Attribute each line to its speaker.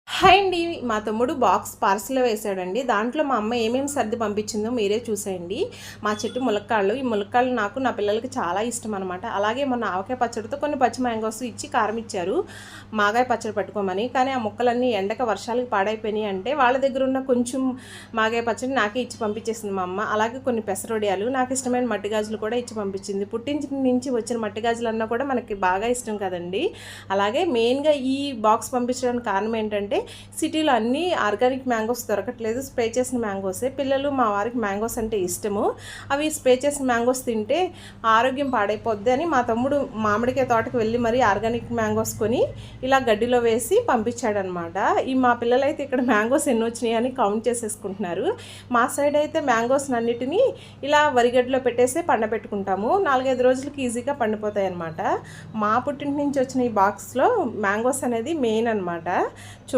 Speaker 1: Hi అండి. మా తమ్ముడు బాక్స్ పార్సెల్‌లో వేశాడండి. దాంట్లో మా అమ్మ ఏమేమి సర్ది పంపించిందో మీరే చూసేయండి. మా చెట్టు ములక్కాడలు. ఈ ములక్కాడలు నాకు, నా పిల్లలకి చాలా ఇష్టం అనమాట. అలాగే మొన్న ఆవకాయ పచ్చడితో కొన్ని పచ్చి మ్యాంగోస్ ఇచ్చి కారం ఇచ్చారు. మాగాయ పచ్చడి పెట్టుకోమని. కానీ ఆ ముక్కలన్నీ ఎండక వర్షాలకి పాడైపోయినాయి అంటే వాళ్ళ దగ్గర ఉన్న కొంచెం మాగాయ పచ్చడి నాకే ఇచ్చి పంపించేసింది మా అమ్మ. అలాగే కొన్ని పెసరొడియాలు, నాకు ఇష్టమైన మట్టి గాజులు కూడా ఇచ్చి పంపించింది. పుట్టింటి నుంచి వచ్చిన మట్టి గాజులన్నా కూడా మనకి బాగా ఇష్టం కదండీ. అలాగే మెయిన్‌గా ఈ బాక్స్ పంపించడానికి కారణం ఏంటంటే సిటీలో అన్నీ ఆర్గానిక్ మ్యాంగోస్ దొరకట్లేదు, స్ప్రే చేసిన మ్యాంగోసే. పిల్లలు మా వారికి మ్యాంగోస్ అంటే ఇష్టము. అవి స్ప్రే చేసిన మ్యాంగోస్ తింటే ఆరోగ్యం పాడైపోద్ది అని మా తమ్ముడు మామిడికాయ తోటకు వెళ్ళి మరీ ఆర్గానిక్ మ్యాంగోస్ కొని ఇలా గడ్డిలో వేసి పంపించాడనమాట. ఈ మా పిల్లలైతే ఇక్కడ మ్యాంగోస్ ఎన్ని వచ్చినాయి అని కౌంట్ చేసేసుకుంటున్నారు. మా సైడ్ అయితే మ్యాంగోస్ అన్నిటినీ ఇలా వరిగడ్డిలో పెట్టేసి పండబెట్టుకుంటాము. 4-5 రోజులకి ఈజీగా పండిపోతాయి అన్నమాట. మా పుట్టింటి నుంచి వచ్చిన ఈ బాక్స్లో మ్యాంగోస్ అనేది మెయిన్ అనమాట.